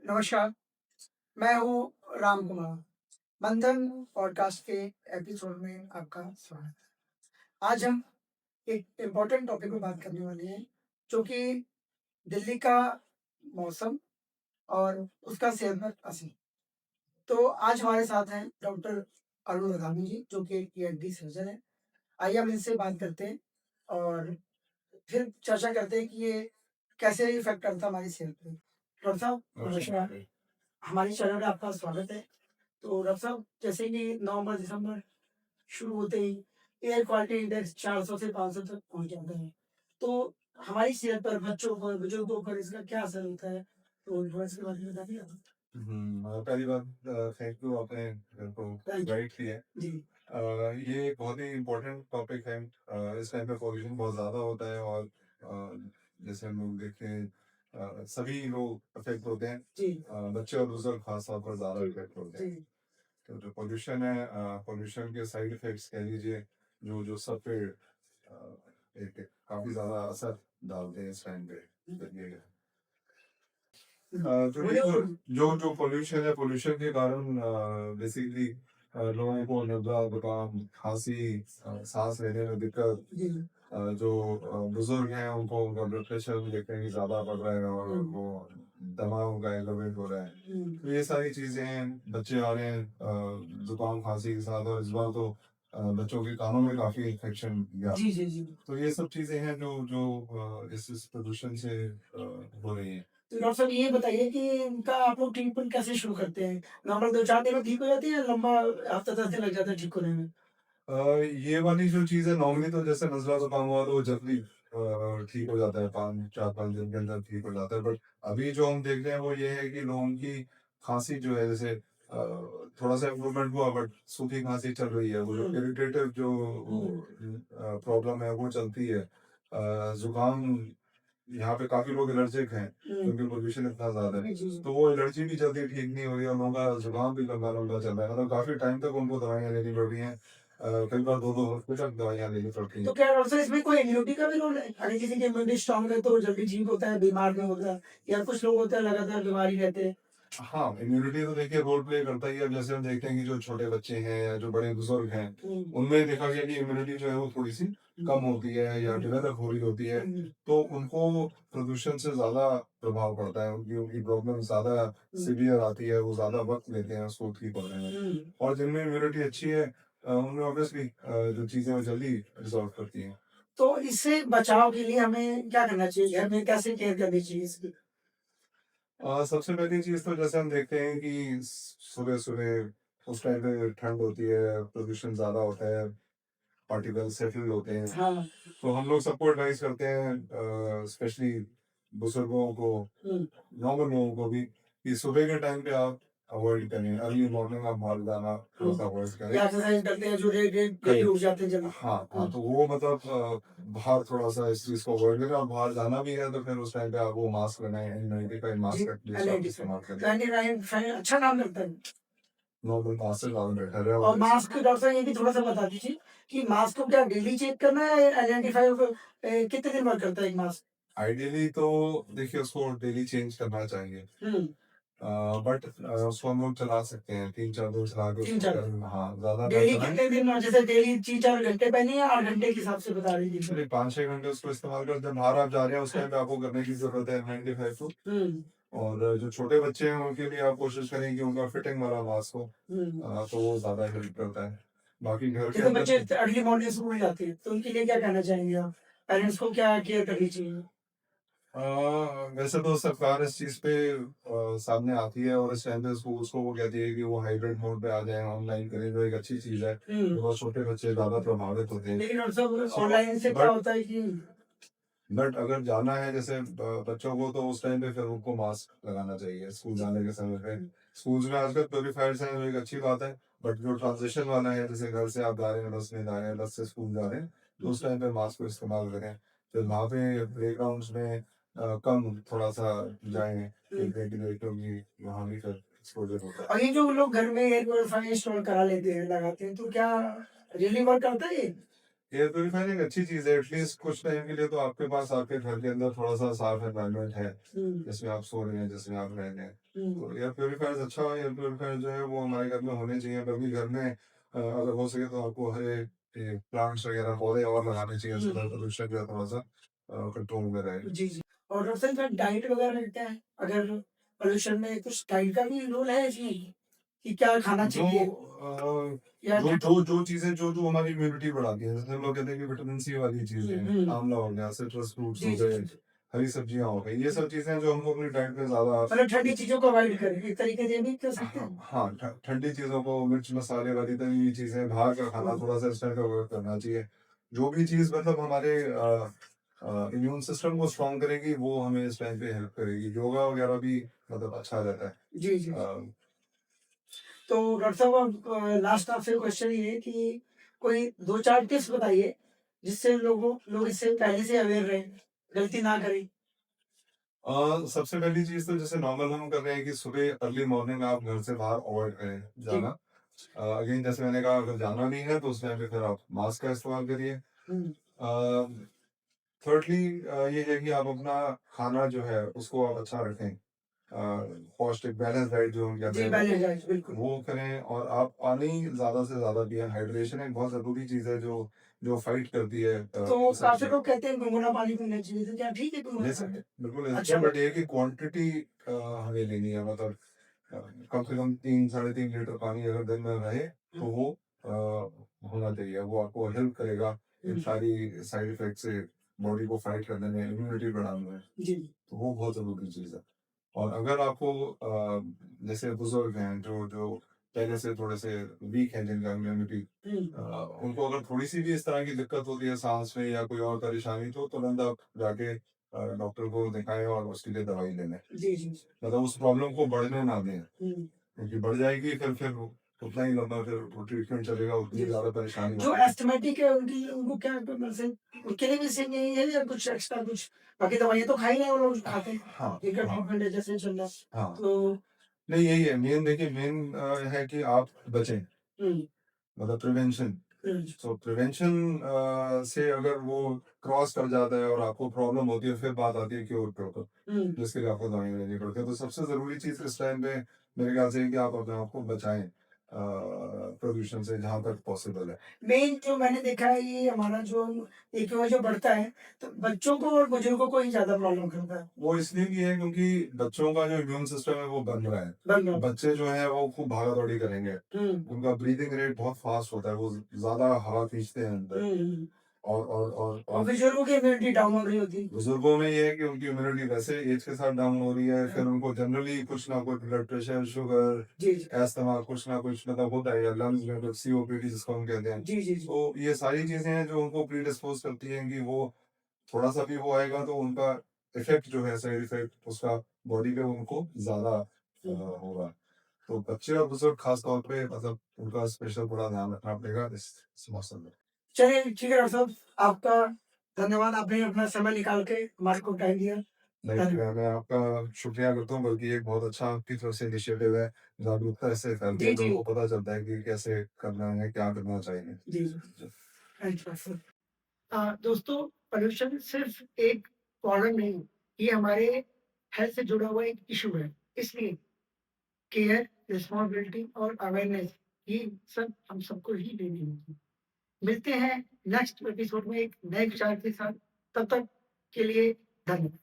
नमस्कार, मैं हूँ राम कुमार। बंधन पॉडकास्ट के एपिसोड में आपका स्वागत है। आज हम एक इम्पोर्टेंट टॉपिक पे बात करने वाले हैं, जो कि दिल्ली का मौसम और उसका सेहत पर असर। तो आज हमारे साथ हैं डॉक्टर अरुण रधामी जी, जो कि एक ईएनटी सर्जन है। आइए हम इनसे बात करते हैं और फिर चर्चा करते हैं कि ये कैसे इफ़ेक्ट करता है हमारी सेहत पे। डॉक्टर साहब नमस्कार, हमारे चैनल में आपका स्वागत है। तो डॉक्टर साहब, जैसे कि नवंबर दिसंबर शुरू होते ही एयर क्वालिटी इंडेक्स 400 से 500 तक पहुंच जाता है। तो हमारी सेहत पर, बच्चों पर, बुजुर्गों पर इसका क्या असर होता है? तो थोड़ा इसके बारे में बताइए आप। पहली बात, थैंक यू, आपने मेरे को थैंक गाइड किया है। यू। जी। ये एक बहुत ही इम्पोर्टेंट टॉपिक है। इस टाइम पे पॉल्यूशन बहुत ज़्यादा होता है और जैसे हम लोग देखें, सभी लोग अफेक्ट होते हैं। जी। बच्चे और बुजुर्ग खास तौर पर ज़्यादा इफेक्ट होते हैं। जी। तो जो पॉल्यूशन है, पॉल्यूशन के साइड इफेक्ट्स कह लीजिए, जो जो सब पे एक काफ़ी ज़्यादा असर डालते हैं इस टाइम पे। ये जो बोलिए। जो जो पोल्यूशन है, पोल्यूशन के कारण बेसिकली लोगों को नज़ला, जुकाम, खांसी, सांस लेने में दिक्कत। जी। जो बुजुर्ग हैं उनको उनका ब्लड प्रेशर भी देखते हैं कि ज़्यादा बढ़ रहा है और वो दमा उनका एलिवेट हो रहा है। तो ये सारी चीज़ें हैं। बच्चे आ रहे हैं जुकाम खांसी के साथ, और इस बार तो बच्चों के कानों में काफ़ी इन्फेक्शन गया। जी, जी, जी। तो ये सब चीज़ें हैं जो जो इस प्रदूषण से हो रही हैं। तो डॉक्टर साहब ये बताइए कि इनका आप लोग ट्रीटमेंट कैसे शुरू करते हैं? नॉर्मल 2-4 दिन में ठीक हो जाती है या लंबा हफ्ता 10 दिन लग जाता है ठीक होने में? अ, ये वाली जो चीज़ है, नॉर्मली तो जैसे नज़ला ज़ुकाम हुआ तो वो जल्दी ठीक हो जाता है, 4-5 दिन के अंदर ठीक हो जाता है। बट अभी जो हम देख रहे हैं वो ये है कि लोगों की खांसी जो है, जैसे थोड़ा सा इम्प्रूवमेंट हुआ बट सूखी खांसी चल रही है। वो जो इरिटेटिव जो प्रॉब्लम है वो चलती है। ज़ुकाम, यहाँ पे काफ़ी लोग एलर्जिक हैं क्योंकि पोल्यूशन इतना ज़्यादा है। तो वो एलर्जी भी जल्दी ठीक नहीं हो रही है और लोगों का ज़ुकाम भी लंबा-लंबा चल रहा है। मतलब काफ़ी टाइम तक उनको दवाइयाँ लेनी पड़ रही हैं। कई बार 2-2 हफ्ते तक दवाइयाँ लेनी पड़ती तो हैं। क्या डॉक्टर साहब इसमें कोई इम्यूनिटी का भी रोल है? अगर किसी की इम्यूनिटी स्ट्रांग है तो जल्दी ठीक होता है, बीमार नहीं होता, या कुछ लोग होते हैं लगातार बीमार ही रहते हैं? हाँ, इम्यूनिटी तो देखिए रोल प्ले करता ही है। अब जैसे हम देखते हैं कि जो छोटे बच्चे हैं या जो बड़े बुजुर्ग हैं, उनमें देखा गया कि इम्यूनिटी जो है वो थोड़ी-सी कम होती है या डेवलप हो रही होती है। तो उनको प्रदूषण से ज़्यादा प्रभाव पड़ता है। उनकी उनकी प्रॉब्लम ज़्यादा सीवियर आती है, वो ज़्यादा वक़्त लेते हैं उसको ठीक होने में। और जिनमें इम्यूनिटी अच्छी है, उनमें ऑब्वियसली जो चीज़ें वो जल्दी रिज़ॉल्व करती हैं। तो इससे बचाव के लिए हमें क्या करना चाहिए? घर में कैसे केयर करनी चाहिए इसकी? सबसे पहली चीज़ तो जैसे हम देखते हैं कि सुबह-सुबह उस टाइम पे ठंड होती है, प्रदूषण ज़्यादा होता है, पार्टिकल्स सेटल होते हैं। हाँ। तो हम लोग सबको एडवाइस करते हैं, स्पेशली बुजुर्गों को, नॉर्मल लोगों को भी, कि सुबह के टाइम पे आप अवॉइड करें। अर्ली मॉर्निंग आप बाहर जाना थोड़ा-सा अवॉइड करें। या एक्सरसाइज करते हैं जो डे डे डेली उठ जाते हैं जल्दी। हाँ, हाँ, तो वो मतलब बाहर थोड़ा-सा इस चीज़ को अवॉइड करें, और बाहर जाना भी है तो फिर उस टाइम पे आप वो मास्क लगाएँ, N95 जी, मास्क एटलीस्ट आप N95। इस्तेमाल करें। 99 अच्छा काम करता है। नॉर्मल मास्क से ज़्यादा बेटर है। और और मास्क डॉक्टर साहब ये भी थोड़ा-सा बता दीजिए कि मास्क को क्या डेली चेक करना है? N95 कितने दिन बाद करता है एक मास्क? आइडियली तो देखिए उसको डेली चेंज करना चाहिए। हुँ। बट उसको हम लोग चला सकते हैं, 3-4 दिन चला के उसको 3-4 कर, हाँ, ज़्यादा ना डेली चलाएँ। कितने दिन, और जैसे डेली 3-4 घंटे पहले या 8 घंटे के हिसाब से बता दीजिए? एक्चुअली 5-6 घंटे उसको इस्तेमाल कर, जब बाहर आप जा रहे हैं उस टाइम पे आपको करने की ज़रूरत है 95 को। हुँ। और जो छोटे बच्चे हैं उनके लिए आप कोशिश करें कि उनका फिटिंग वाला मास्क हो। हुँ। तो वो ज़्यादा हेल्प करता है। बाकी घर के जैसे अंदर बच्चे अर्ली मॉर्निंग स्कूल जाते हैं, तो उनके लिए क्या कहना चाहेंगे आप? पेरेंट्स को क्या केयर करनी चाहिए? अ, वैसे तो सरकार इस चीज़ पे सामने आती है, और इस टाइम पे उसको उसको वो कहती है कि वो हाइब्रिड मोड पे आ जाए, ऑनलाइन करें, जो एक अच्छी चीज़ है। बहुत छोटे बच्चे ज़्यादा प्रभावित होते हैं। लेकिन डॉक्टर साहब सो ऑनलाइन से क्या बट होता है कि बट अगर जाना है जैसे बच्चों को, तो उस टाइम पे फिर उनको मास्क लगाना चाहिए स्कूल जाने के समय पे। स्कूल्स में आजकल प्यूरीफायर्स हैं, जो एक अच्छी बात है। बट जो ट्रांजिशन वाला है, जैसे घर से आप जा रहे हैं, बस में जा रहे हैं, बस से स्कूल जा रहे हैं, तो उस टाइम पे मास्क को इस्तेमाल करें। फिर वहाँ पे प्लेग्राउंड्स में कम थोड़ा-सा जाएँ, एक रेगुलेटर होगी, वहाँ भी फिर एक्सपोज़र होता है। और ये जो लोग घर में एयर प्यूरीफायर इंस्टॉल करा लेते हैं, लगाते हैं, तो क्या रियली वर्क करता है ये? एयर प्यूरीफायर एक अच्छी चीज़ है, एटलीस्ट कुछ टाइम के लिए तो आपके पास आपके घर के अंदर थोड़ा-सा साफ एनवायरनमेंट है, जिसमें आप सो रहे हैं, जिसमें आप रह रहे हैं। तो एयर प्यूरीफायर अच्छा है, एयर प्यूरीफायर जो है वो हमारे घर में होने चाहिए, कभी घर में अगर हो सके तो आपको हरे प्लांट्स वगैरह पौधे और लगाने चाहिए, इससे पोल्यूशन जो है थोड़ा-सा कंट्रोल में रहे। जी, जी। और डॉक्टर साहब क्या डाइट वगैरह रहता है? अगर पोल्यूशन में कुछ डाइट का भी रोल है इसमें कि क्या खाना जो चाहिए या जो चीज़ें जो हमारी इम्यूनिटी बढ़ाती हैं, जैसे हम लोग कहते हैं कि विटामिन सी वाली चीज़ें हैं, आंवला हो गया, सिट्रस फ्रूट्स जी, हो जी, गए, जी। हरी सब्जियाँ हो गई, ये सब चीज़ें जो हमको अपनी डाइट में ज़्यादा मतलब ठंडी चीज़ों को अवॉइड करें, एक तरीके से ये भी कह सकते हाँ, हैं? हाँ, ठंडी चीज़ों को, मिर्च मसाले वाली तली हुई चीज़ें, बाहर का खाना हुँ, थोड़ा-सा इस टाइम पे अवॉइड करना चाहिए। जो भी चीज़ मतलब हमारे इम्यून सिस्टम को स्ट्रॉन्ग करेगी, वो हमें इस टाइम पे हेल्प करेगी। योगा वगैरह भी मतलब अच्छा रहता है। जी, जी। अ, तो डॉक्टर साहब अब लास्ट आपसे क्वेश्चन ये है कि कोई 2-4 टिप्स बताइए, जिससे लोग इससे पहले से अवेयर रहें, गलती ना करें? सबसे पहली चीज़ तो जैसे नॉर्मल हम कर रहे हैं कि सुबह अर्ली मॉर्निंग आप घर से बाहर अवॉइड करें जी। जाना। अगेन जैसे मैंने कहा अगर जाना नहीं है तो उस टाइम पे फिर आप मास्क का इस्तेमाल करिए। हुँ, थिर्डली ये है कि आप अपना खाना जो है उसको आप अच्छा रखें। पौष्टिक बैलेंस डाइट जो हम कहते जी, हैं बैलेंस डाइट बिल्कुल। वो करें और आप पानी ज़्यादा से ज़्यादा पिएँ। हाइड्रेशन एक बहुत ज़रूरी चीज़ है जो जो फाइट करती है तो सब काफ़ी लोग कहते हैं गुनगुना पानी पीना चाहिए, तो क्या ठीक है ले गुनगुना सकते पानी? हैं, बिल्कुल ले सकते अच्छा हैं बट ये है कि क्वांटिटी हमें लेनी है मतलब अ, कम से कम 3 साढ़े 3 लीटर पानी अगर दिन में रहे तो हुँ, वो होना चाहिए। वो आपको हेल्प करेगा इन हुँ, सारी साइड इफ़ेक्ट से बॉडी को फाइट करने में, इम्यूनिटी बढ़ाने में। जी, तो वो बहुत ज़रूरी चीज़ है। और अगर आपको जैसे बुज़ुर्ग हैं जो जो पहले से थोड़े से वीक हैं जिनका इम्यूनिटी हुँ, उनको अगर थोड़ी-सी भी इस तरह की दिक्कत होती है साँस में या कोई और परेशानी तो तुरंत आप जाके डॉक्टर को दिखाएँ और उसके लिए दवाई ले लें। जी, जी। मतलब उस प्रॉब्लम को बढ़ने ना दें, हुँ, क्योंकि बढ़ जाएगी फिर उतना ही लंबा फिर वो ट्रीटमेंट चलेगा, उतनी जी, जी। ज़्यादा परेशानी जो होगी। एस्थमेटिक है उनकी उनको क्या मतलब उनके लिए भी सेम यही है या कुछ एक्स्ट्रा कुछ? बाकी दवाइयाँ तो खा ही रहे हैं वो लोग खाते हैं, हाँ, जिनका हाँ, ट्रीटमेंट है जैसे चल रहा है। हाँ। तो नहीं यही है मेन देखिए मेन है कि आप बचें, हुँ, मतलब प्रिवेंशन। हुँ, सो प्रिवेंशन से अगर वो क्रॉस कर जाता है और आपको प्रॉब्लम होती है फिर बात आती है क्योर के ऊपर हुँ, जिसके लिए आपको दवाई लेनी पड़ती है तो सबसे ज़रूरी चीज़ इस टाइम पे मेरे ख्याल से है कि आप अपने आप को बचाएं प्रदूषण से जहाँ तक पॉसिबल है। मेन जो मैंने देखा है ये हमारा जो एक्यूआई जो बढ़ता है, तो बच्चों को और बुजुर्गों को ही ज़्यादा प्रॉब्लम करता है। वो इसलिए भी है क्योंकि बच्चों का जो इम्यून सिस्टम है वो बन रहा है। बन रहा बच्चे जो है वो खूब भागा दौड़ी करेंगे, हुँ, उनका ब्रीदिंग रेट बहुत फास्ट होता है, वो ज़्यादा हवा खींचते हैं अंदर। हुँ, हुँ। और और बुजुर्गों की इम्यूनिटी डाउन हो रही होती है। बुजुर्गों में ये है कि उनकी इम्यूनिटी वैसे एज के साथ डाउन हो रही है, फिर उनको जनरली कुछ ना कुछ ब्लड प्रेशर, शुगर, जी, जी। अस्थमा कुछ ना कुछ मतलब होता है या लंग्स में कुछ सीओपीडी जिसको हम कहते हैं। जी, जी, जी। तो ये सारी चीज़ें हैं जो उनको प्रीडिस्पोज़ करती हैं कि वो थोड़ा-सा भी वो आएगा तो उनका इफ़ेक्ट जो है साइड इफ़ेक्ट उसका बॉडी पे उनको ज़्यादा हुँ। होगा। तो बच्चे और बुजुर्ग खास तौर पे मतलब उनका स्पेशल थोड़ा ध्यान रखना पड़ेगा इस मौसम में। चलिए ठीक है डॉक्टर साहब, आपका धन्यवाद आपने अपना समय निकाल के हमारे को टाइम दिया। नहीं, धन्य मैं आपका शुक्रिया करता हूँ बल्कि एक बहुत अच्छा आपकी तरफ से इनिशिएटिव है। जागरूकता इससे फैलती जी, है, जी। लोगों को पता चलता है कि कैसे करना है, क्या करना चाहिए। जी, जी। थैंक यू डॉक्टर साहब। दोस्तों पोल्यूशन सिर्फ एक प्रॉब्लम नहीं है, ये हमारे हेल्थ से जुड़ा हुआ एक इश्यू है। इसलिए केयर, रिस्पॉन्सिबिलिटी और अवेयरनेस ये सब हम सबको ही लेनी होगी। मिलते हैं नेक्स्ट एपिसोड में एक नए विचार के साथ। तब तक के लिए धन्यवाद।